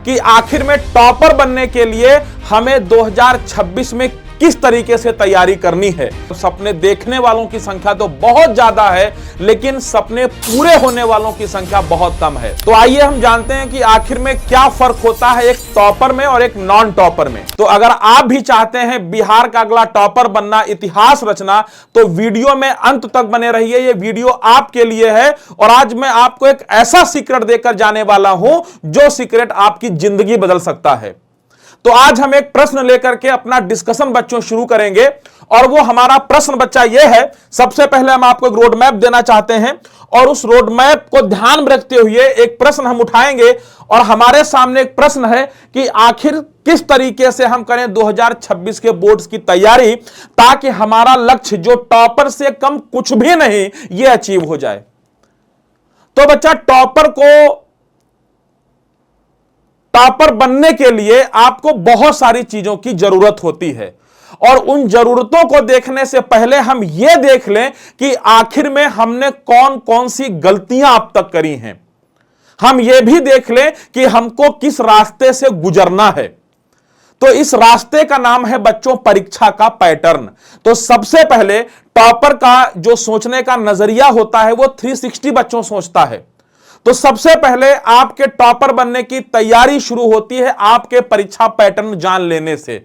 कि आखिर में टॉपर बनने के लिए हमें 2026 में किस तरीके से तैयारी करनी है। सपने देखने वालों की संख्या तो बहुत ज्यादा है, लेकिन सपने पूरे होने वालों की संख्या बहुत कम है। तो आइए हम जानते हैं कि आखिर में क्या फर्क होता है एक टॉपर में और एक नॉन टॉपर में। तो अगर आप भी चाहते हैं बिहार का अगला टॉपर बनना, इतिहास रचना, तो वीडियो में अंत तक बने रहिए। ये वीडियो आपके लिए है और आज मैं आपको एक ऐसा सीक्रेट देकर जाने वाला हूं जो सीक्रेट आपकी जिंदगी बदल सकता है। तो आज हम एक प्रश्न लेकर के अपना डिस्कशन बच्चों शुरू करेंगे और वो हमारा प्रश्न बच्चा ये है। सबसे पहले हम आपको एक रोड मैप देना चाहते हैं और उस रोड मैप को ध्यान में रखते हुए एक प्रश्न हम उठाएंगे और हमारे सामने एक प्रश्न है कि आखिर किस तरीके से हम करें 2026 के बोर्ड्स की तैयारी ताकि हमारा लक्ष्य जो टॉपर से कम कुछ भी नहीं ये अचीव हो जाए। तो बच्चा टॉपर बनने के लिए आपको बहुत सारी चीजों की जरूरत होती है और उन जरूरतों को देखने से पहले हम यह देख लें कि आखिर में हमने कौन कौन सी गलतियां अब तक करी हैं। हम यह भी देख लें कि हमको किस रास्ते से गुजरना है। तो इस रास्ते का नाम है बच्चों परीक्षा का पैटर्न। तो सबसे पहले टॉपर का जो सोचने का नजरिया होता है वो 360 बच्चों सोचता है। तो सबसे पहले आपके टॉपर बनने की तैयारी शुरू होती है आपके परीक्षा पैटर्न जान लेने से।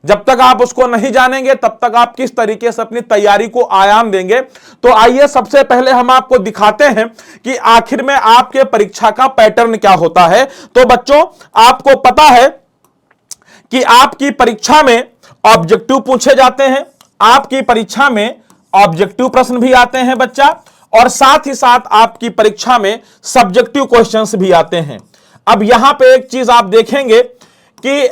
जब तक आप उसको नहीं जानेंगे तब तक आप किस तरीके से अपनी तैयारी को आयाम देंगे। तो आइए सबसे पहले हम आपको दिखाते हैं कि आखिर में आपके परीक्षा का पैटर्न क्या होता है। तो बच्चों आपको पता है कि आपकी परीक्षा में ऑब्जेक्टिव पूछे जाते हैं, आपकी परीक्षा में ऑब्जेक्टिव प्रश्न भी आते हैं बच्चा, और साथ ही साथ आपकी परीक्षा में सब्जेक्टिव क्वेश्चंस भी आते हैं। अब यहां पे एक चीज आप देखेंगे कि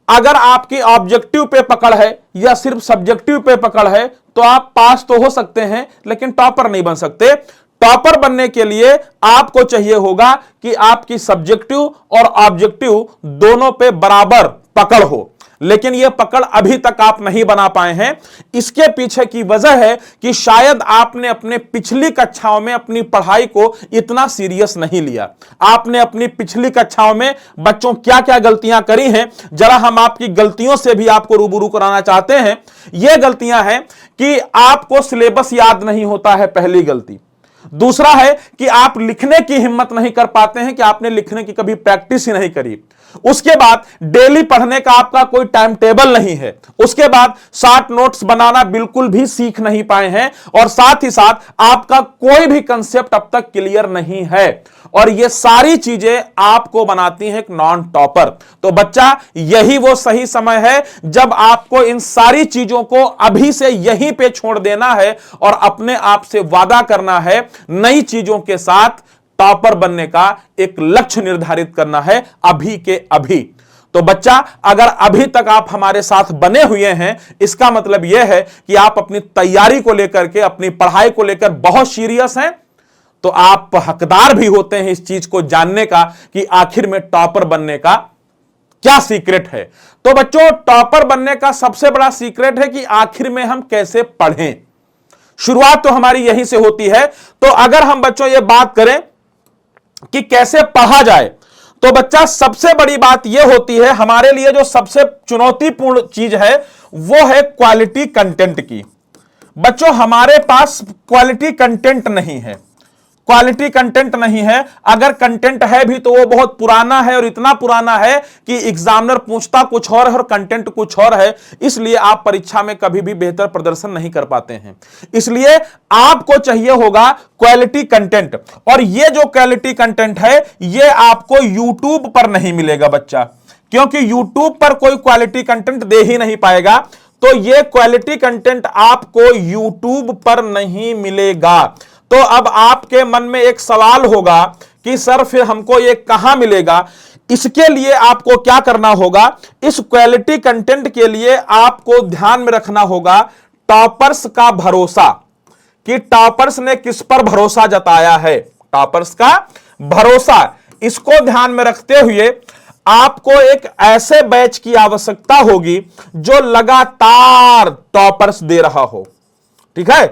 अगर आपकी ऑब्जेक्टिव पे पकड़ है या सिर्फ सब्जेक्टिव पे पकड़ है तो आप पास तो हो सकते हैं लेकिन टॉपर नहीं बन सकते। टॉपर बनने के लिए आपको चाहिए होगा कि आपकी सब्जेक्टिव और ऑब्जेक्टिव दोनों पे बराबर पकड़ हो, लेकिन यह पकड़ अभी तक आप नहीं बना पाए हैं। इसके पीछे की वजह है कि शायद आपने अपने पिछली कक्षाओं में अपनी पढ़ाई को इतना सीरियस नहीं लिया। आपने अपनी पिछली कक्षाओं में बच्चों क्या क्या गलतियां करी हैं, जरा हम आपकी गलतियों से भी आपको रूबरू कराना चाहते हैं। यह गलतियां हैं कि आपको सिलेबस याद नहीं होता है, पहली गलती। दूसरा है कि आप लिखने की हिम्मत नहीं कर पाते हैं कि आपने लिखने की कभी प्रैक्टिस ही नहीं करी। उसके बाद डेली पढ़ने का आपका कोई टाइम टेबल नहीं है। उसके बाद शॉर्ट नोट्स बनाना बिल्कुल भी सीख नहीं पाए हैं और साथ ही साथ आपका कोई भी कंसेप्ट अब तक क्लियर नहीं है। और ये सारी चीजें आपको बनाती हैं एक नॉन टॉपर। तो बच्चा यही वो सही समय है जब आपको इन सारी चीजों को अभी से यहीं पे छोड़ देना है और अपने आप से वादा करना है नई चीजों के साथ टॉपर बनने का एक लक्ष्य निर्धारित करना है अभी के अभी। तो बच्चा अगर अभी तक आप हमारे साथ बने हुए हैं इसका मतलब यह है कि आप अपनी तैयारी को लेकर के, अपनी पढ़ाई को लेकर बहुत सीरियस हैं। तो आप हकदार भी होते हैं इस चीज को जानने का कि आखिर में टॉपर बनने का क्या सीक्रेट है। तो बच्चों टॉपर बनने का सबसे बड़ा सीक्रेट है कि आखिर में हम कैसे पढ़ें। शुरुआत तो हमारी यहीं से होती है। तो अगर हम बच्चों ये बात करें कि कैसे पढ़ा जाए तो बच्चा सबसे बड़ी बात यह होती है, हमारे लिए जो सबसे चुनौतीपूर्ण चीज है वो है क्वालिटी कंटेंट की। बच्चों हमारे पास क्वालिटी कंटेंट नहीं है, क्वालिटी कंटेंट नहीं है। अगर कंटेंट है भी तो वो बहुत पुराना है और इतना पुराना है कि एग्जामिनर पूछता कुछ और है और कंटेंट कुछ और है। इसलिए आप परीक्षा में कभी भी बेहतर प्रदर्शन नहीं कर पाते हैं। इसलिए आपको चाहिए होगा क्वालिटी कंटेंट, और ये जो क्वालिटी कंटेंट है ये आपको YouTube पर नहीं मिलेगा बच्चा, क्योंकि YouTube पर कोई क्वालिटी कंटेंट दे ही नहीं पाएगा। तो ये क्वालिटी कंटेंट आपको YouTube पर नहीं मिलेगा। तो अब आपके मन में एक सवाल होगा कि सर फिर हमको ये कहां मिलेगा। इसके लिए आपको क्या करना होगा, इस क्वालिटी कंटेंट के लिए आपको ध्यान में रखना होगा टॉपर्स का भरोसा, कि टॉपर्स ने किस पर भरोसा जताया है। टॉपर्स का भरोसा, इसको ध्यान में रखते हुए आपको एक ऐसे बैच की आवश्यकता होगी जो लगातार टॉपर्स दे रहा हो। ठीक है,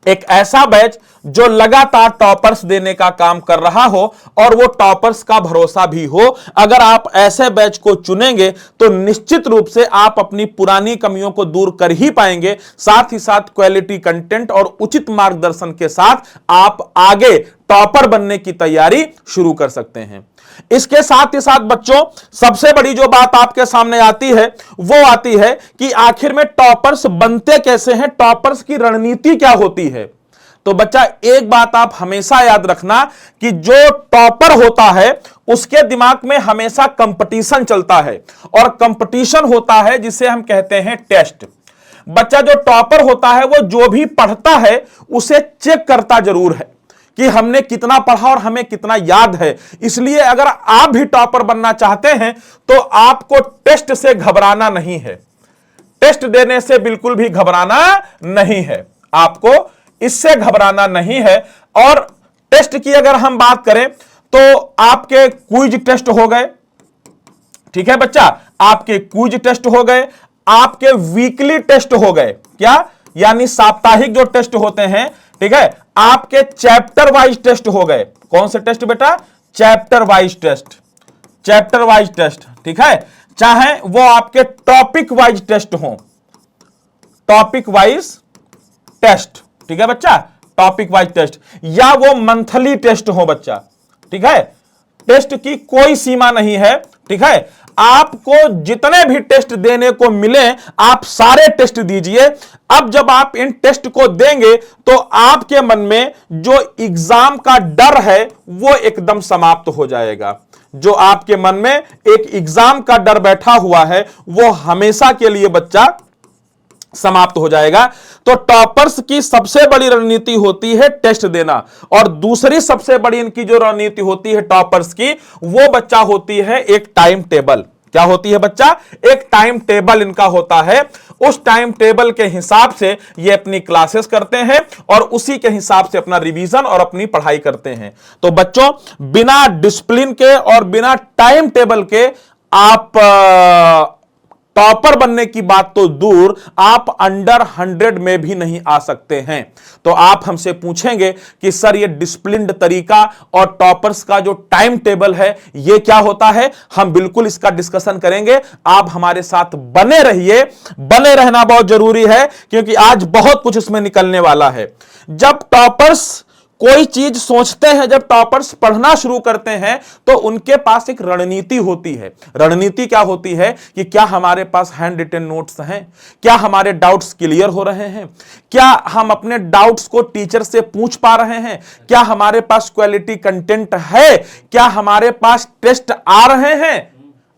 एक ऐसा बैच जो लगातार टॉपर्स देने का काम कर रहा हो और वो टॉपर्स का भरोसा भी हो। अगर आप ऐसे बैच को चुनेंगे तो निश्चित रूप से आप अपनी पुरानी कमियों को दूर कर ही पाएंगे, साथ ही साथ क्वालिटी कंटेंट और उचित मार्गदर्शन के साथ आप आगे टॉपर बनने की तैयारी शुरू कर सकते हैं। इसके साथ ही साथ बच्चों, सबसे बड़ी जो बात आपके सामने आती है वो आती है कि आखिर में टॉपर्स बनते कैसे हैं, टॉपर्स की रणनीति क्या होती है। तो बच्चा, एक बात आप हमेशा याद रखना कि जो टॉपर होता है उसके दिमाग में हमेशा कंपटीशन चलता है, और कंपटीशन होता है जिसे हम कहते हैं टेस्ट। बच्चा जो टॉपर होता है वो जो भी पढ़ता है उसे चेक करता जरूर है कि हमने कितना पढ़ा और हमें कितना याद है। इसलिए अगर आप भी टॉपर बनना चाहते हैं तो आपको टेस्ट से घबराना नहीं है, टेस्ट देने से बिल्कुल भी घबराना नहीं है, आपको इससे घबराना नहीं है। और टेस्ट की अगर हम बात करें तो आपके क्विज टेस्ट हो गए, ठीक है बच्चा, आपके क्विज टेस्ट हो गए, आपके वीकली टेस्ट हो गए, क्या यानी साप्ताहिक जो टेस्ट होते हैं, ठीक है, आपके चैप्टर वाइज टेस्ट हो गए। कौन से टेस्ट बेटा? Chapter wise test, chapter wise test, ठीक है, चाहे वो आपके टॉपिक वाइज टेस्ट हो, टॉपिक वाइज टेस्ट, ठीक है बच्चा, टॉपिक वाइज टेस्ट, या वो मंथली टेस्ट हो बच्चा, ठीक है, टेस्ट की कोई सीमा नहीं है, ठीक है, आपको जितने भी टेस्ट देने को मिले आप सारे टेस्ट दीजिए। अब जब आप इन टेस्ट को देंगे तो आपके मन में जो एग्जाम का डर है वो एकदम समाप्त हो जाएगा। जो आपके मन में एक एग्जाम का डर बैठा हुआ है वो हमेशा के लिए बच्चा समाप्त हो जाएगा। तो टॉपर्स की सबसे बड़ी रणनीति होती है टेस्ट देना, और दूसरी सबसे बड़ी इनकी जो रणनीति होती है टॉपर्स की, वो बच्चा होती है एक टाइम टेबल। क्या होती है बच्चा? एक टाइम टेबल इनका होता है। उस टाइम टेबल के हिसाब से ये अपनी क्लासेस करते हैं और उसी के हिसाब से अपना रिवीजन और अपनी पढ़ाई करते हैं। तो बच्चों, बिना डिसिप्लिन के और बिना टाइम टेबल के आप टॉपर बनने की बात तो दूर, आप अंडर 100 में भी नहीं आ सकते हैं। तो आप हमसे पूछेंगे कि सर ये डिसिप्लिन्ड तरीका और टॉपर्स का जो टाइम टेबल है ये क्या होता है? हम बिल्कुल इसका डिस्कशन करेंगे। आप हमारे साथ बने रहिए, बने रहना बहुत जरूरी है क्योंकि आज बहुत कुछ इसमें निकलने वाला है। जब टॉपर्स कोई चीज सोचते हैं, जब टॉपर्स पढ़ना शुरू करते हैं तो उनके पास एक रणनीति होती है। रणनीति क्या होती है कि क्या हमारे पास हैंड रिटन नोट्स हैं, क्या हमारे डाउट्स क्लियर हो रहे हैं, क्या हम अपने डाउट्स को टीचर से पूछ पा रहे हैं, क्या हमारे पास क्वालिटी कंटेंट है, क्या हमारे पास टेस्ट आ रहे हैं।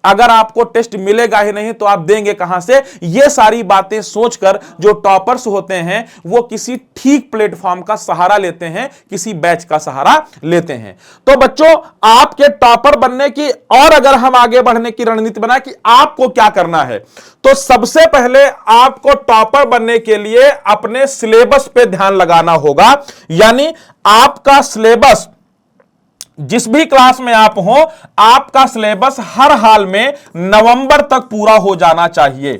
अगर आपको टेस्ट मिलेगा ही नहीं तो आप देंगे कहां से? ये सारी बातें सोचकर जो टॉपर्स होते हैं वो किसी ठीक प्लेटफॉर्म का सहारा लेते हैं, किसी बैच का सहारा लेते हैं। तो बच्चों, आपके टॉपर बनने की और अगर हम आगे बढ़ने की रणनीति बनाए कि आपको क्या करना है, तो सबसे पहले आपको टॉपर बनने के लिए अपने सिलेबस पे ध्यान लगाना होगा। यानी आपका सिलेबस, जिस भी क्लास में आप हो, आपका सिलेबस हर हाल में नवंबर तक पूरा हो जाना चाहिए।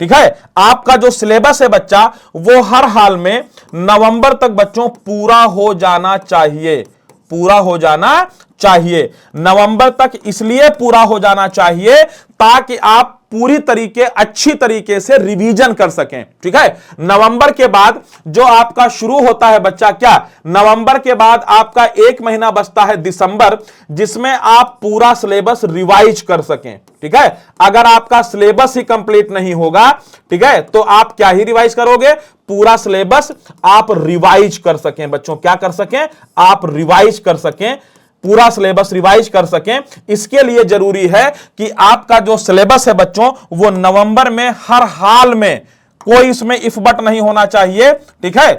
ठीक है, आपका जो सिलेबस है बच्चा वो हर हाल में नवंबर तक बच्चों पूरा हो जाना चाहिए, पूरा हो जाना चाहिए। नवंबर तक इसलिए पूरा हो जाना चाहिए ताकि आप पूरी तरीके अच्छी तरीके से रिवीजन कर सकें। ठीक है, नवंबर के बाद जो आपका शुरू होता है बच्चा, क्या नवंबर के बाद आपका एक महीना बचता है दिसंबर, जिसमें आप पूरा सिलेबस रिवाइज कर सकें। ठीक है, अगर आपका सिलेबस ही कंप्लीट नहीं होगा, ठीक है, तो आप क्या ही रिवाइज करोगे? पूरा सिलेबस आप रिवाइज कर सकें बच्चों, क्या कर सकें? आप रिवाइज कर सकें, पूरा सिलेबस रिवाइज कर सकें। इसके लिए जरूरी है कि आपका जो सिलेबस है बच्चों वो नवंबर में हर हाल में, कोई इसमें इफ बट नहीं होना चाहिए। ठीक है,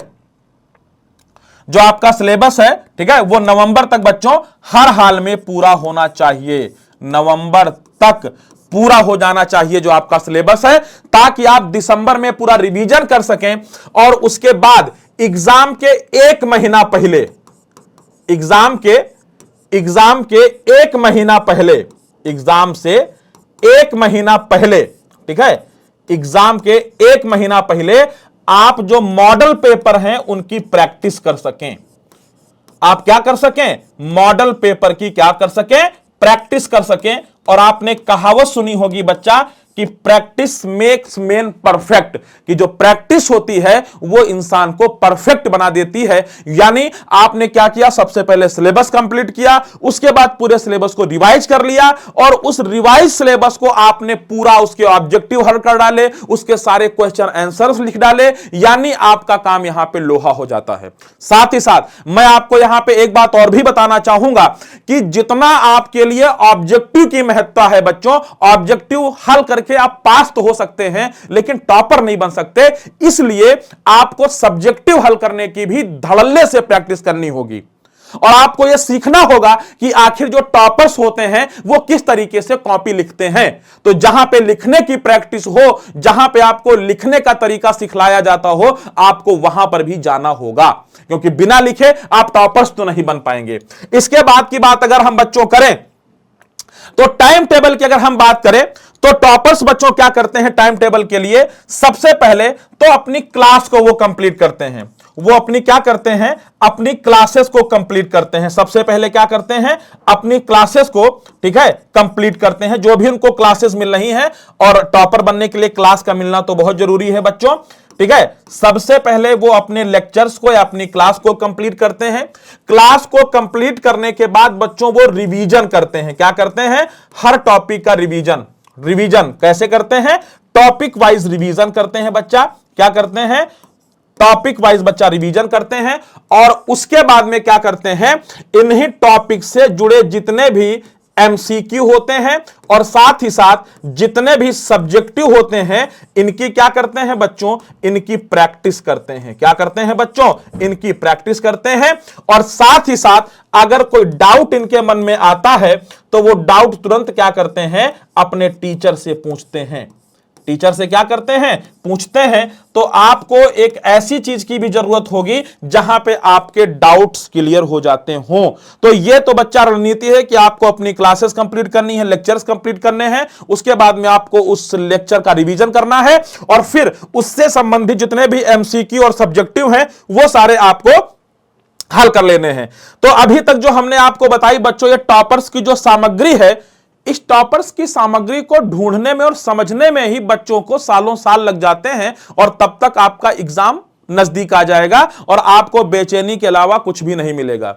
जो आपका सिलेबस है, ठीक है, वो नवंबर तक बच्चों हर हाल में पूरा होना चाहिए। नवंबर तक पूरा हो जाना चाहिए जो आपका सिलेबस है, ताकि आप दिसंबर में पूरा रिवीजन कर सकें और उसके बाद एग्जाम के एक महीना पहले, एग्जाम के एक महीना पहले, एग्जाम से एक महीना पहले, ठीक है, एग्जाम के एक महीना पहले आप जो मॉडल पेपर हैं उनकी प्रैक्टिस कर सकें। आप क्या कर सकें, मॉडल पेपर की क्या कर सकें, प्रैक्टिस कर सकें। और आपने कहावत सुनी होगी बच्चा कि प्रैक्टिस मेक्स मैन परफेक्ट, कि जो प्रैक्टिस होती है वो इंसान को परफेक्ट बना देती है। यानी आपने क्या किया, सबसे पहले सिलेबस कंप्लीट किया, उसके बाद पूरे सिलेबस को रिवाइज कर लिया और उस रिवाइज सिलेबस को आपने पूरा उसके ऑब्जेक्टिव हल कर डाले, उसके सारे क्वेश्चन आंसर्स लिख डाले, यानी आपका काम यहां पे लोहा हो जाता है। साथ ही साथ मैं आपको यहां पे एक बात और भी बताना चाहूंगा कि जितना आपके लिए ऑब्जेक्टिव की महत्ता है बच्चों, ऑब्जेक्टिव हल करके आप पास तो हो सकते हैं लेकिन टॉपर नहीं बन सकते। इसलिए आपको सब्जेक्टिव हल करने की भी धड़ल्ले से प्रैक्टिस करनी होगी और आपको यह सीखना होगा कि आखिर जो टॉपर्स होते हैं वो किस तरीके से कॉपी लिखते हैं। तो जहां पे लिखने की प्रैक्टिस हो, जहां पे आपको लिखने का तरीका सिखलाया जाता हो, आपको वहां पर भी जाना होगा, क्योंकि बिना लिखे आप टॉपर्स तो नहीं बन पाएंगे। इसके बाद की बात अगर हम बच्चों करें तो टाइम टेबल की अगर हम बात करें तो टॉपर्स बच्चों क्या करते हैं टाइम टेबल के लिए, सबसे पहले तो अपनी क्लास को वो कंप्लीट करते हैं। वो अपनी क्या करते हैं, अपनी क्लासेस को कंप्लीट करते हैं। सबसे पहले क्या करते हैं, अपनी क्लासेस को, ठीक है, कंप्लीट करते हैं, जो भी उनको क्लासेस मिल रही हैं। और टॉपर बनने के लिए क्लास का मिलना तो बहुत जरूरी है बच्चों, ठीक है। सबसे पहले वो अपने लेक्चर्स को या अपनी क्लास को कंप्लीट करते हैं। क्लास को कंप्लीट करने के बाद बच्चों वो रिवीजन करते हैं। क्या करते हैं, हर टॉपिक का रिवीजन। रिवीजन कैसे करते हैं, टॉपिक वाइज रिवीजन करते हैं बच्चा। क्या करते हैं, टॉपिक वाइज बच्चा रिवीजन करते हैं। और उसके बाद में क्या करते हैं, इन्हीं टॉपिक से जुड़े जितने भी एमसीक्यू होते हैं और साथ ही साथ जितने भी सब्जेक्टिव होते हैं, इनकी क्या करते हैं बच्चों, इनकी प्रैक्टिस करते हैं। क्या करते हैं बच्चों, इनकी प्रैक्टिस करते हैं। और साथ ही साथ अगर कोई डाउट इनके मन में आता है तो वो डाउट तुरंत क्या करते हैं, अपने टीचर से पूछते हैं। टीचर से क्या करते हैं, पूछते हैं। तो आपको एक ऐसी चीज की भी जरूरत होगी जहां पे आपके डाउट्स क्लियर हो जाते हों। तो ये तो बच्चा रणनीति है कि आपको अपनी क्लासेस कंप्लीट करनी है, लेक्चर्स कंप्लीट करने हैं, उसके बाद में आपको उस लेक्चर का रिवीजन करना है और फिर उससे संबंधित जितने भी एमसीक्यू और सब्जेक्टिव हैं वो सारे आपको हल कर लेने हैं। तो अभी तक जो हमने आपको बताई बच्चों, ये टॉपर्स की जो सामग्री है, इस टॉपर्स की सामग्री को ढूंढने में और समझने में ही बच्चों को सालों साल लग जाते हैं और तब तक आपका एग्जाम नजदीक आ जाएगा और आपको बेचैनी के अलावा कुछ भी नहीं मिलेगा।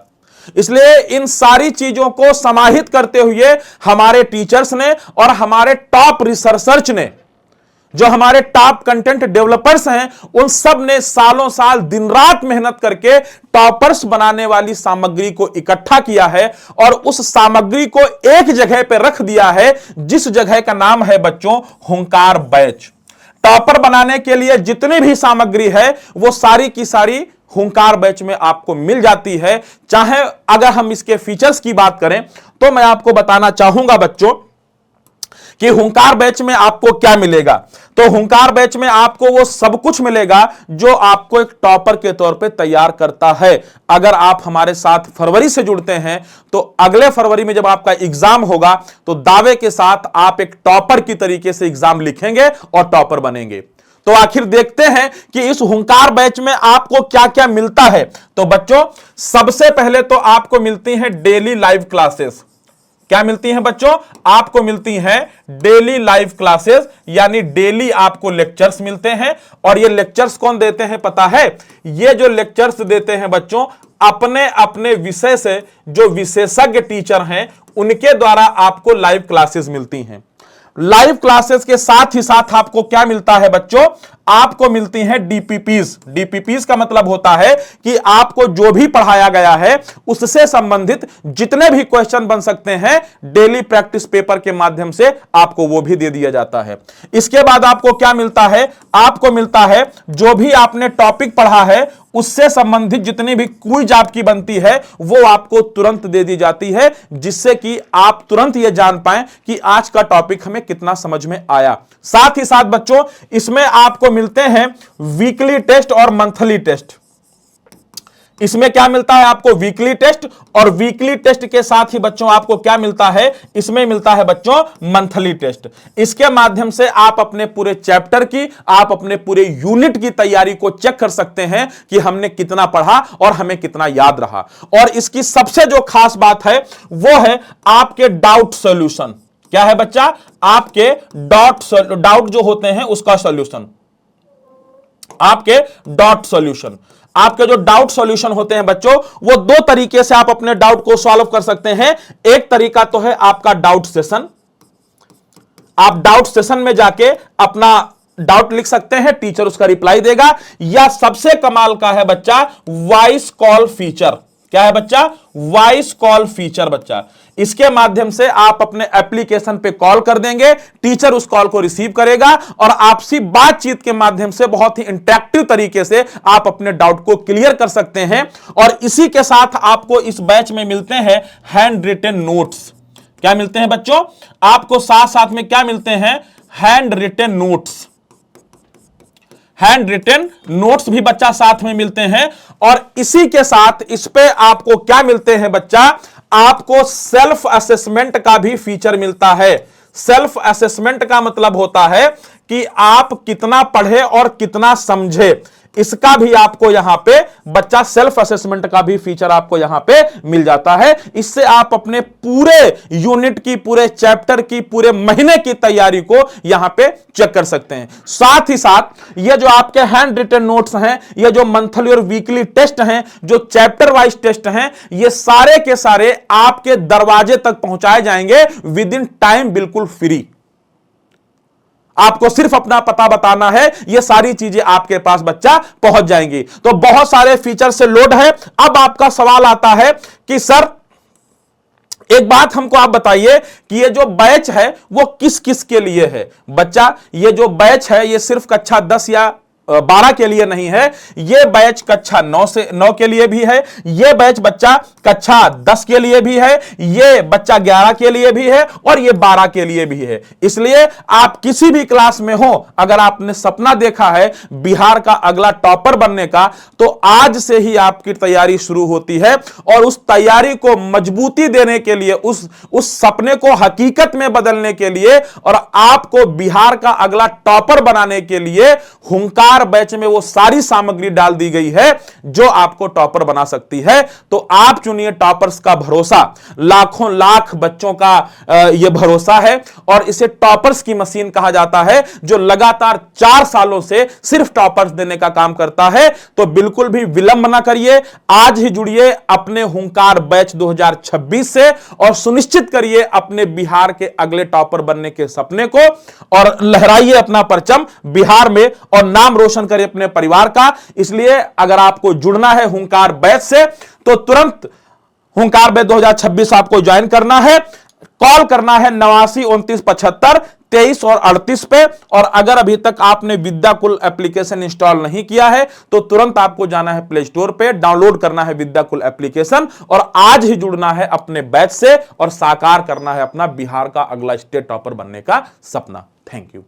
इसलिए इन सारी चीजों को समाहित करते हुए हमारे टीचर्स ने और हमारे टॉप रिसर्चर्स ने, जो हमारे टॉप कंटेंट डेवलपर्स हैं, उन सब ने सालों साल दिन रात मेहनत करके टॉपर्स बनाने वाली सामग्री को इकट्ठा किया है और उस सामग्री को एक जगह पे रख दिया है, जिस जगह का नाम है बच्चों हुंकार बैच। टॉपर बनाने के लिए जितनी भी सामग्री है वो सारी की सारी हुंकार बैच में आपको मिल जाती है। चाहे अगर हम इसके फीचर्स की बात करें तो मैं आपको बताना चाहूंगा बच्चों कि हुंकार बैच में आपको क्या मिलेगा। तो हुंकार बैच में आपको वो सब कुछ मिलेगा जो आपको एक टॉपर के तौर पे तैयार करता है। अगर आप हमारे साथ फरवरी से जुड़ते हैं तो अगले फरवरी में जब आपका एग्जाम होगा तो दावे के साथ आप एक टॉपर की तरीके से एग्जाम लिखेंगे और टॉपर बनेंगे। तो आखिर देखते हैं कि इस हुंकार बैच में आपको क्या क्या मिलता है। तो बच्चों सबसे पहले तो आपको मिलती हैं डेली लाइव क्लासेस। क्या मिलती हैं बच्चों, आपको मिलती हैं डेली लाइव क्लासेस, यानी डेली आपको लेक्चर्स मिलते हैं। और ये लेक्चर्स कौन देते हैं पता है, ये जो लेक्चर्स देते हैं बच्चों अपने अपने विषय से जो विशेषज्ञ टीचर हैं उनके द्वारा आपको लाइव क्लासेस मिलती हैं। लाइव क्लासेस के साथ ही साथ आपको क्या मिलता है बच्चों, आपको मिलती हैं डीपीपीज। डीपीपीज का मतलब होता है कि आपको जो भी पढ़ाया गया है उससे संबंधित जितने भी क्वेश्चन बन सकते हैं डेली प्रैक्टिस पेपर के माध्यम से आपको वो भी दे दिया जाता है। इसके बाद आपको क्या मिलता है, आपको मिलता है जो भी आपने टॉपिक पढ़ा है उससे संबंधित जितनी भी क्विज आपकी बनती है वो आपको तुरंत दे दी जाती है, जिससे कि आप तुरंत ये जान पाएं कि आज का टॉपिक हमें कितना समझ में आया। साथ ही साथ बच्चों इसमें आपको मिलते हैं वीकली टेस्ट और मंथली टेस्ट। इसमें क्या मिलता है आपको? वीकली टेस्ट, और वीकली टेस्ट के साथ ही बच्चों आपको क्या मिलता है? इसमें मिलता है बच्चों मंथली टेस्ट। इसके माध्यम से आप अपने पूरे चैप्टर की, आप अपने पूरे यूनिट की तैयारी को चेक कर सकते हैं कि हमने कितना पढ़ा और हमें कितना याद रहा। और इसकी सबसे जो खास बात है वो है आपके डाउट सॉल्यूशन। क्या है बच्चा? आपके डाउट जो होते हैं उसका सॉल्यूशन, आपके डॉट सॉल्यूशन। आपके जो डाउट सॉल्यूशन होते हैं बच्चों, वो दो तरीके से आप अपने डाउट को सॉल्व कर सकते हैं। एक तरीका तो है आपका डाउट सेशन। आप डाउट सेशन में जाके अपना डाउट लिख सकते हैं, टीचर उसका रिप्लाई देगा। या सबसे कमाल का है बच्चा वॉइस कॉल फीचर। क्या है बच्चा? वॉइस कॉल फीचर बच्चा। इसके माध्यम से आप अपने एप्लीकेशन पे कॉल कर देंगे, टीचर उस कॉल को रिसीव करेगा और आपसी बातचीत के माध्यम से बहुत ही इंटरेक्टिव तरीके से आप अपने डाउट को क्लियर कर सकते हैं। और इसी के साथ आपको इस बैच में मिलते हैं हैंड रिटन नोट्स। क्या मिलते हैं बच्चों? आपको साथ साथ में क्या मिलते हैं? Handwritten notes. Handwritten notes भी बच्चा साथ में मिलते हैं। और इसी के साथ इस पे आपको क्या मिलते हैं बच्चा? आपको सेल्फ असेसमेंट का भी फीचर मिलता है। सेल्फ असेसमेंट का मतलब होता है कि आप कितना पढ़े और कितना समझे, इसका भी आपको यहां पे बच्चा सेल्फ असेसमेंट का भी फीचर आपको यहां पे मिल जाता है। इससे आप अपने पूरे यूनिट की, पूरे चैप्टर की, पूरे महीने की तैयारी को यहां पे चेक कर सकते हैं। साथ ही साथ ये जो आपके हैंड रिटन नोट्स हैं, ये जो मंथली और वीकली टेस्ट हैं, जो चैप्टर वाइज टेस्ट हैं, ये सारे के सारे आपके दरवाजे तक पहुंचाए जाएंगे विद इन टाइम, बिल्कुल फ्री। आपको सिर्फ अपना पता बताना है, ये सारी चीजें आपके पास बच्चा पहुंच जाएंगी। तो बहुत सारे फीचर से लोड है। अब आपका सवाल आता है कि सर एक बात हमको आप बताइए कि ये जो बैच है वो किस किस के लिए है? बच्चा ये जो बैच है ये सिर्फ कक्षा 10 या 12 के लिए नहीं है। ये बैच कक्षा 9 के लिए भी है, ये बैच बच्चा कक्षा 10 के लिए भी है, ये बच्चा 11 के लिए भी है और ये 12 के लिए भी है। इसलिए आप किसी भी क्लास में हो, अगर आपने सपना देखा है बिहार का अगला टॉपर बनने का, तो आज से ही आपकी तैयारी शुरू होती है। और उस तैयारी को मजबूती देने के लिए, उस सपने को हकीकत में बदलने के लिए और आपको बिहार का अगला टॉपर बनाने के लिए हुंकार बैच में वो सारी सामग्री डाल दी गई है जो आपको टॉपर बना सकती है। तो आप चुनिए टॉपर्स का भरोसा। लाखों लाख बच्चों का यह भरोसा है और इसे टॉपर्स की मशीन कहा जाता है, जो लगातार 4 सालों से सिर्फ टॉपर्स देने का काम करता है। तो बिल्कुल भी विलंब ना करिए, आज ही जुड़िए अपने हुंकार बैच 2026 से और सुनिश्चित करिए अपने बिहार के अगले टॉपर बनने के सपने को और लहराइए अपना परचम बिहार में और नाम रोशन करें अपने परिवार का। इसलिए अगर आपको जुड़ना है हुंकार बैच से तो तुरंत हुंकार बैच 2026 आपको ज्वाइन करना है। कॉल करना है 89 29 75 23 और 38 पे। और अगर अभी तक आपने विद्याकुल एप्लीकेशन इंस्टॉल नहीं किया है तो तुरंत आपको जाना है प्ले स्टोर पे, डाउनलोड करना है विद्याकुल एप्लीकेशन और आज ही जुड़ना है अपने बैच से और साकार करना है अपना बिहार का अगला स्टेट टॉपर बनने का सपना। Thank you.